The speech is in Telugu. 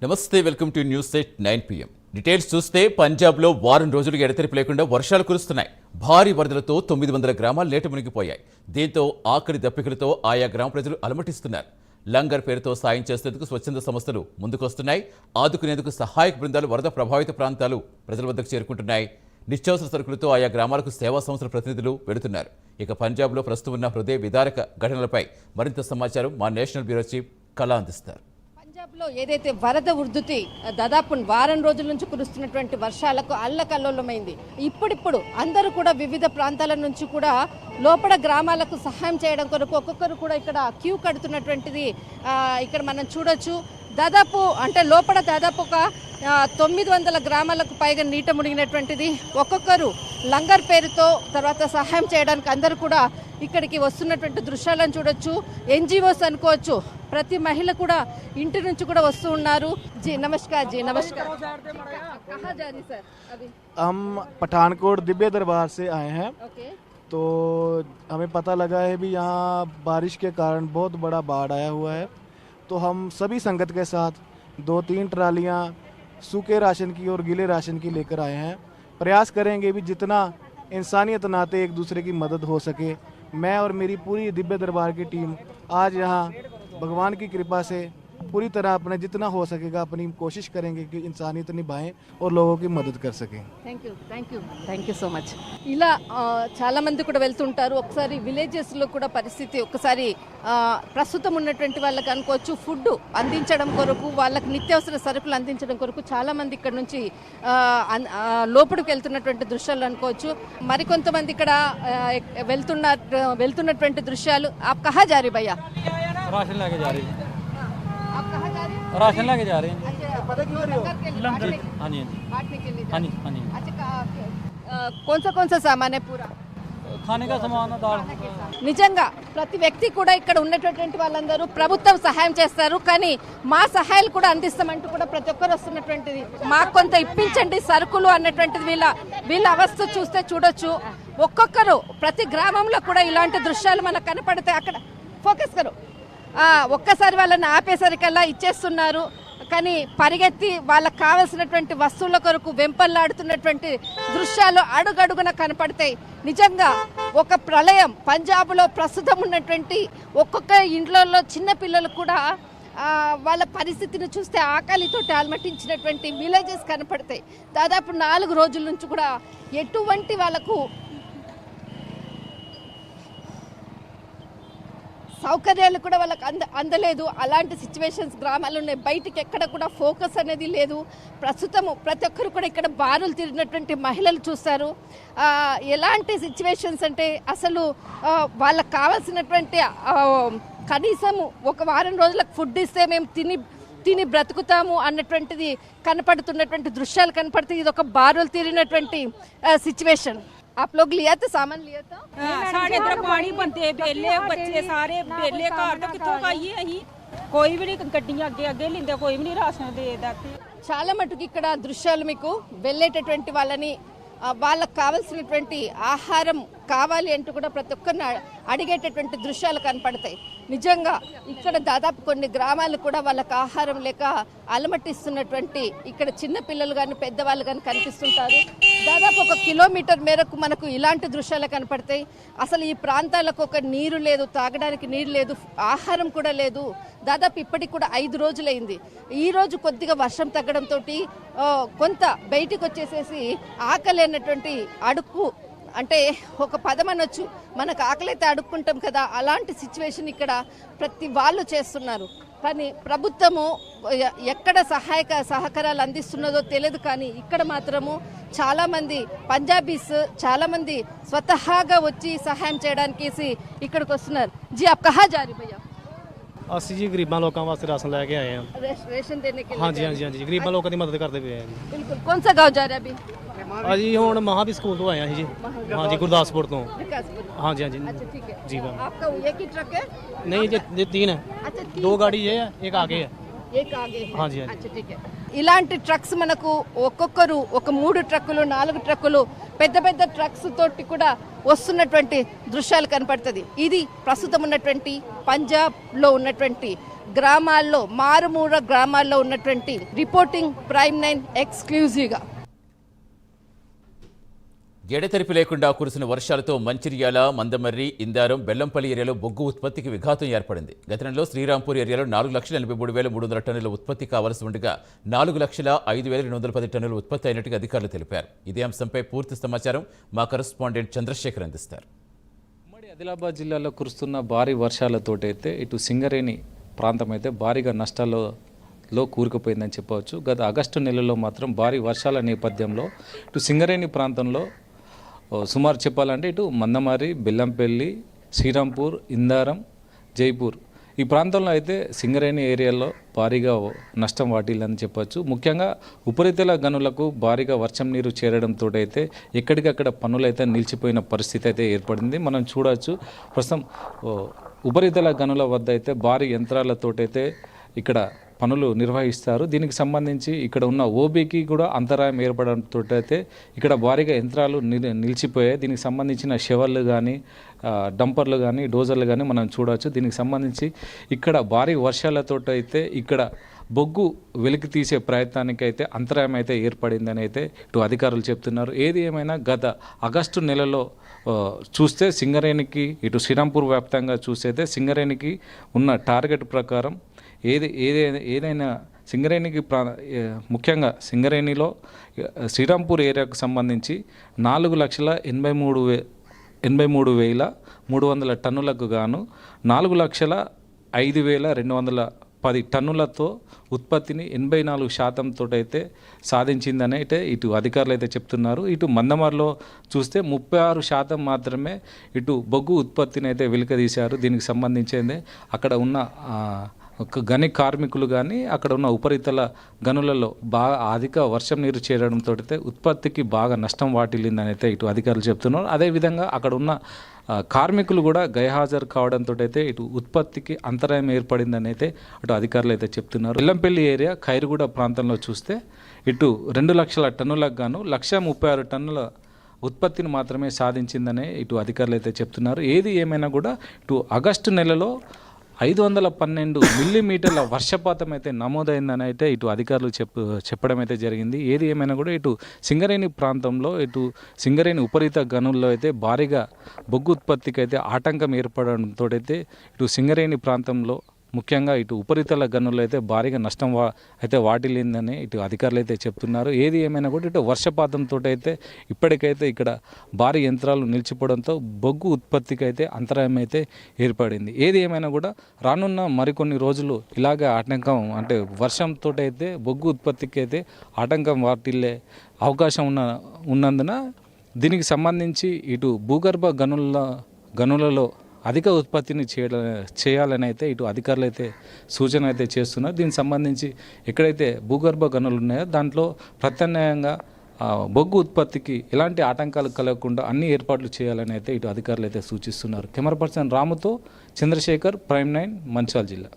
నమస్తే, welcome to news at 9 PM. Details చూస్తే పంజాబ్లో వారం రోజులుగా ఎడతెరిపి లేకుండా వర్షాలు కురుస్తున్నాయి. భారీ వరదలతో 900 గ్రామాలు నీట మునిగిపోయాయి. దీంతో ఆఖరి దప్పికలతో ఆయా గ్రామ ప్రజలు అలమటిస్తున్నారు. లంగర్ పేరుతో సాయం చేసేందుకు స్వచ్ఛంద సంస్థలు ముందుకొస్తున్నాయి. ఆదుకునేందుకు సహాయక బృందాలు వరద ప్రభావిత ప్రాంతాలు ప్రజల వద్దకు చేరుకుంటున్నాయి. నిత్యావసర సరుకులతో ఆయా గ్రామాలకు సేవా సంస్థల ప్రతినిధులు వెళుతున్నారు. ఇక పంజాబ్లో ప్రస్తుతం ఉన్న హృదయ విదారక ఘటనలపై మరింత సమాచారం మా నేషనల్ బ్యూరో చీఫ్ కళ అందిస్తారు. పంజాబ్లో ఏదైతే వరద ఉధృతి దాదాపు వారం రోజుల నుంచి కురుస్తున్నటువంటి వర్షాలకు అల్లకల్లోలమైంది. ఇప్పుడిప్పుడు అందరూ కూడా వివిధ ప్రాంతాల నుంచి కూడా లోపల గ్రామాలకు సహాయం చేయడం కొరకు ఒక్కొక్కరు కూడా ఇక్కడ క్యూ కడుతున్నటువంటిది ఇక్కడ మనం చూడొచ్చు. దాదాపు అంటే లోపల దాదాపు ఒక 900 గ్రామాలకు పైగా నీట మునిగినటువంటిది. ఒక్కొక్కరు లంగర్ పేరుతో తర్వాత సహాయం చేయడానికి అందరూ కూడా ఇక్కడికి వస్తున్నటువంటి దృశ్యాలను చూడొచ్చు. ఎన్జిఓస్ అనుకోవచ్చు, ప్రతి మహిళ కూడా ఇంటి నుంచి కూడా వస్తూ ఉన్నారు. जी नमस्कार जी नमस्कार। कहाँ जा रही सर अभी? हम पठानकोट दिव्य दरबार से आए हैं। तो हमें पता लगा है भी यहाँ बारिश के कारण बहुत बड़ा बाढ़ आया हुआ है। तो हम सभी संगत के साथ 2-3 ट्रालियाँ सूखे राशन की और गीले राशन की लेकर आए हैं। प्रयास करेंगे भी जितना इंसानियत नाते एक दूसरे की मदद हो सके। मैं और मेरी पूरी दिव्य दरबार की टीम आज यहाँ भगवान की कृपा से पूरी तरह अपने जितना हो सकेगा अपनी कोशिश करेंगे कि इंसानियत निभाएं और लोगों की मदद कर सकें। Thank you so much. ఇలా చాలా మంది కూడా వెళ్తుంటారు. ఒకసారి విలేజెస్లో కూడా పరిస్థితి ఒకసారి ప్రస్తుతం ఉన్నటువంటి వాళ్ళకి అనుకోవచ్చు ఫుడ్ అందించడం కొరకు, వాళ్ళకి నిత్యావసర సరుకులు అందించడం కొరకు చాలా మంది ఇక్కడ నుంచి లోపలికి వెళ్తున్నటువంటి దృశ్యాలు అనుకోవచ్చు. మరికొంతమంది ఇక్కడ వెళ్తున్నటువంటి దృశ్యాలు. ఆప్ కహా జారీ భయ్యా? राशन लेके जा रही है। आप कहाँ जा रहे हैं? राशन लेके जा रहे हैं। लंगर हाँ जी बांटने के लिए हाँ जी हाँ जी। अच्छा, कौन सा सामान है पूरा? खाने का सामान दाल। నిజంగా ప్రతి వ్యక్తి కూడా ఇక్కడ ఉన్నటువంటి వాళ్ళందరూ ప్రభుత్వం సహాయం చేస్తారు, కానీ మా సహాయాలు కూడా అందిస్తామంటూ కూడా ప్రతి ఒక్కరు వస్తున్నటువంటిది. మాకు కొంత ఇప్పించండి సరుకులు అన్నటువంటిది వీళ్ళ అవస్థ చూస్తే చూడొచ్చు. ఒక్కొక్కరు ప్రతి గ్రామంలో కూడా ఇలాంటి దృశ్యాలు మనకు కనపడతాయి. అక్కడ ఫోకస్ కరు ఒక్కసారి వాళ్ళని ఆపేసరికల్లా ఇచ్చేస్తున్నారు, కానీ పరిగెత్తి వాళ్ళకు కావలసినటువంటి వస్తువుల కొరకు వెంపల్లాడుతున్నటువంటి దృశ్యాలు అడుగడుగున కనపడతాయి. నిజంగా ఒక ప్రళయం పంజాబ్లో ప్రస్తుతం ఉన్నటువంటి ఒక్కొక్క ఇంట్లలో చిన్న పిల్లలు కూడా వాళ్ళ పరిస్థితిని చూస్తే ఆకలితో అలమటించినటువంటి విలేజెస్ కనపడతాయి. దాదాపు 4 రోజుల నుంచి కూడా ఎటువంటి వాళ్ళకు సౌకర్యాలు కూడా వాళ్ళకి అందలేదు. అలాంటి సిచ్యువేషన్స్ గ్రామాలు ఉన్నాయి. బయటికి ఎక్కడ కూడా ఫోకస్ అనేది లేదు. ప్రస్తుతము ప్రతి ఒక్కరు కూడా ఇక్కడ బారులు తిరిగినటువంటి మహిళలు చూస్తారు. ఎలాంటి సిచ్యువేషన్స్ అంటే అసలు వాళ్ళకి కావాల్సినటువంటి కనీసం ఒక వారం రోజులకు ఫుడ్ ఇస్తే మేము తిని బ్రతుకుతాము అన్నటువంటిది కనపడుతున్నటువంటి దృశ్యాలు కనపడుతుంది. ఇది ఒక బారులు తిరిగినటువంటి సిచ్యువేషన్. आप लोग लिया था सामान लिया था? साढ़े इधर पानी बनते बेले बच्चे सारे बेले घर तो कितों आइए अही कोई भी नहीं गड्डियां अगे लेंदे कोई भी नहीं राशन देदा. చాలా మటుకు ఇక్కడ దృశ్యాలు మీకు వెళ్ళేటటువంటి వాళ్ళని వాళ్ళకు కావాల్సినటువంటి ఆహారం కావాలి అంటూ కూడా ప్రతి ఒక్కరిని అడిగేటటువంటి దృశ్యాలు కనపడతాయి. నిజంగా ఇక్కడ దాదాపు కొన్ని గ్రామాలు కూడా వాళ్ళకి ఆహారం లేక అలమటిస్తున్నటువంటి ఇక్కడ చిన్న పిల్లలు కానీ పెద్దవాళ్ళు కానీ కనిపిస్తుంటారు. దాదాపు 1 కిలోమీటర్ మేరకు మనకు ఇలాంటి దృశ్యాలు కనపడతాయి. అసలు ఈ ప్రాంతాలకు ఒక నీరు లేదు, తాగడానికి నీరు లేదు, ఆహారం కూడా లేదు. దాదాపు ఇప్పటికి కూడా 5 రోజులైంది. ఈ రోజు కొద్దిగా వర్షం తగ్గడంతో కొంత బయటికి వచ్చేసేసి ఆకలి అన్నటువంటి అడుక్కు అంటే ఒక పదం అనొచ్చు, మనకు ఆకలైతే అడుక్కుంటాం కదా, అలాంటి సిచ్యువేషన్ ఇక్కడ ప్రతి వాళ్ళు చేస్తున్నారు. కానీ ప్రభుత్వము ఎక్కడ సహకారాలు అందిస్తున్నదో తెలియదు, కానీ ఇక్కడ మాత్రము చాలామంది పంజాబీస్ చాలామంది స్వతహాగా వచ్చి సహాయం చేయడానికి ఇక్కడికి వస్తున్నారు. జీ आप कहाँ जा रही भैया? ਅਸੀਂ ਜੀ ਗਰੀਬਾਂ ਲੋਕਾਂ ਵਾਸਤੇ ਰਾਸ਼ਨ ਲੈ ਕੇ ਆਏ ਹਾਂ। रेशन देने के लिए? ਹਾਂਜੀ ਹਾਂਜੀ ਹਾਂਜੀ ਗਰੀਬਾਂ ਲੋਕਾਂ ਦੀ ਮਦਦ ਕਰਦੇ ਪਏ ਆ ਜੀ। बिल्कुल। कौन सा गाँव जा रहे हैं अभी? ਅਸੀਂ ਹੁਣ ਮਹਾਵੀਰ ਸਕੂਲ ਤੋਂ ਆਏ ਹਾਂ ਜੀ। ਹਾਂਜੀ ਗੁਰਦਾਸਪੁਰ ਤੋਂ। विकासपुर। ਹਾਂਜੀ ਹਾਂਜੀ अच्छा ठीक है। जी मैम। आपका एक ही ट्रक है? नहीं ये 3 है। अच्छा 2 गाड़ी ये है, एक आगे है। एक आगे है। हाँ जी, हाँ जी। अच्छा ठीक है। ఇలాంటి ట్రక్స్ మనకు ఒక్కొక్కరు ఒక 3 ట్రక్కులు 4 ట్రక్కులు పెద్ద పెద్ద ట్రక్స్ తోటి కూడా వస్తున్నటువంటి దృశ్యాలు కనపడుతుంది. ఇది ప్రస్తుతం ఉన్నటువంటి పంజాబ్లో ఉన్నటువంటి గ్రామాల్లో మారుమూల గ్రామాల్లో ఉన్నటువంటి రిపోర్టింగ్ ప్రైమ్ 9 ఎక్స్క్లూజివ్గా. ఎడతెరిపి లేకుండా కురిసిన వర్షాలతో మంచిర్యాల, మందమర్రి, ఇందారం, బెల్లంపల్లి ఏరియాలో బొగ్గు ఉత్పత్తికి విఘాతం ఏర్పడింది. గత నెలలో శ్రీరాంపూర్ ఏరియాలో 4,83,300 టన్నుల ఉత్పత్తి కావాల్సి ఉండగా 4,05,210 టన్నుల ఉత్పత్తి అయినట్టుగా అధికారులు తెలిపారు. ఇదే అంశంపై పూర్తి సమాచారం మా కరెస్పాండెంట్ చంద్రశేఖర్ అందిస్తారు. ఉమ్మడి ఆదిలాబాద్ జిల్లాలో కురుస్తున్న భారీ వర్షాలతోటైతే ఇటు సింగరేణి ప్రాంతం అయితే భారీగా నష్టాల్లో కూరుకుపోయిందని చెప్పవచ్చు. గత ఆగస్టు నెలలో మాత్రం భారీ వర్షాల నేపథ్యంలో ఇటు సింగరేణి ప్రాంతంలో సుమారు చెప్పాలంటే ఇటు మందమారి, బెల్లంపల్లి, శ్రీరాంపూర్, ఇందారం, జైపూర్ ఈ ప్రాంతంలో అయితే సింగరేణి ఏరియాలో భారీగా నష్టం వాటిల్లని చెప్పవచ్చు. ముఖ్యంగా ఉపరితల గనులకు భారీగా వర్షం నీరు చేరడంతో అయితే ఎక్కడికక్కడ పనులైతే నిలిచిపోయిన పరిస్థితి అయితే ఏర్పడింది. మనం చూడవచ్చు ప్రస్తుతం ఉపరితల గనుల వద్ద అయితే భారీ యంత్రాలతోటైతే ఇక్కడ పనులు నిర్వహిస్తారు. దీనికి సంబంధించి ఇక్కడ ఉన్న ఓబీకి కూడా అంతరాయం ఏర్పడంతో అయితే ఇక్కడ భారీగా యంత్రాలు నిలిచిపోయాయి. దీనికి సంబంధించిన షెవర్లు కానీ, డంపర్లు కానీ, డోజర్లు కానీ మనం చూడవచ్చు. దీనికి సంబంధించి ఇక్కడ భారీ వర్షాలతో అయితే ఇక్కడ బొగ్గు వెలికి తీసే ప్రయత్నానికి అయితే అంతరాయం అయితే ఏర్పడిందని అయితే ఇటు అధికారులు చెప్తున్నారు. ఏది ఏమైనా గత ఆగస్టు నెలలో చూస్తే సింగరేణికి ఇటు శ్రీరాంపూర్ వ్యాప్తంగా చూస్తే సింగరేణికి ఉన్న టార్గెట్ ప్రకారం ఏదైనా సింగరేణికి ముఖ్యంగా సింగరేణిలో శ్రీరాంపూర్ ఏరియాకు సంబంధించి 4,83,300 టన్నులకు గాను 4,05,210 టన్నులతో ఉత్పత్తిని 84% అయితే సాధించిందని అయితే ఇటు అధికారులు అయితే చెప్తున్నారు. ఇటు మందమర్లో చూస్తే 36% మాత్రమే ఇటు బొగ్గు ఉత్పత్తిని అయితే వెలికితీశారు. దీనికి సంబంధించిందే అక్కడ ఉన్న గని కార్మికులు కానీ అక్కడ ఉన్న ఉపరితల గనులలో బాగా అధిక వర్షం నీరు చేరడంతో అయితే ఉత్పత్తికి బాగా నష్టం వాటిల్లిందని అయితే ఇటు అధికారులు చెప్తున్నారు. అదేవిధంగా అక్కడ ఉన్న కార్మికులు కూడా గైహాజరు కావడంతో అయితే ఇటు ఉత్పత్తికి అంతరాయం ఏర్పడిందని అయితే అటు అధికారులు అయితే చెప్తున్నారు. బెల్లంపల్లి ఏరియా ఖైరుగూడ ప్రాంతంలో చూస్తే ఇటు 2,00,000 టన్నులకు గాను 1,36 టన్నుల ఉత్పత్తిని మాత్రమే సాధించిందని ఇటు అధికారులు అయితే చెప్తున్నారు. ఏది ఏమైనా కూడా ఇటు ఆగస్టు నెలలో 512 మిల్లీమీటర్ల వర్షపాతం అయితే నమోదైందని అయితే ఇటు అధికారులు చెప్పడం అయితే జరిగింది. ఏది ఏమైనా కూడా ఇటు సింగరేణి ప్రాంతంలో ఇటు సింగరేణి ఉపరిత గనుల్లో అయితే భారీగా బొగ్గు ఉత్పత్తికి అయితే ఆటంకం ఏర్పడడంతో అయితే ఇటు సింగరేణి ప్రాంతంలో ముఖ్యంగా ఇటు ఉపరితల గనుల్లో అయితే భారీగా నష్టం అయితే వాటిల్లిందని ఇటు అధికారులు అయితే చెప్తున్నారు. ఏది ఏమైనా కూడా ఇటు వర్షపాతంతో అయితే ఇప్పటికైతే ఇక్కడ భారీ యంత్రాలు నిలిచిపోవడంతో బొగ్గు ఉత్పత్తికి అయితే అంతరాయం అయితే ఏర్పడింది. ఏది ఏమైనా కూడా రానున్న మరికొన్ని రోజులు ఇలాగే ఆటంకం అంటే వర్షంతో అయితే బొగ్గు ఉత్పత్తికి అయితే ఆటంకం వాటిల్లే అవకాశం ఉన్నందున దీనికి సంబంధించి ఇటు భూగర్భ గనులలో అధిక ఉత్పత్తిని చేయాలని అయితే ఇటు అధికారులు అయితే సూచన అయితే చేస్తున్నారు. దీనికి సంబంధించి ఎక్కడైతే భూగర్భ గనులు ఉన్నాయో దాంట్లో ప్రత్యామ్నాయంగా బొగ్గు ఉత్పత్తికి ఎలాంటి ఆటంకాలు కలగకుండా అన్ని ఏర్పాట్లు చేయాలని అయితే ఇటు అధికారులు అయితే సూచిస్తున్నారు. కెమెరా పర్సన్ రాముతో చంద్రశేఖర్, ప్రైమ్ 9, మంచిర్యాల జిల్లా.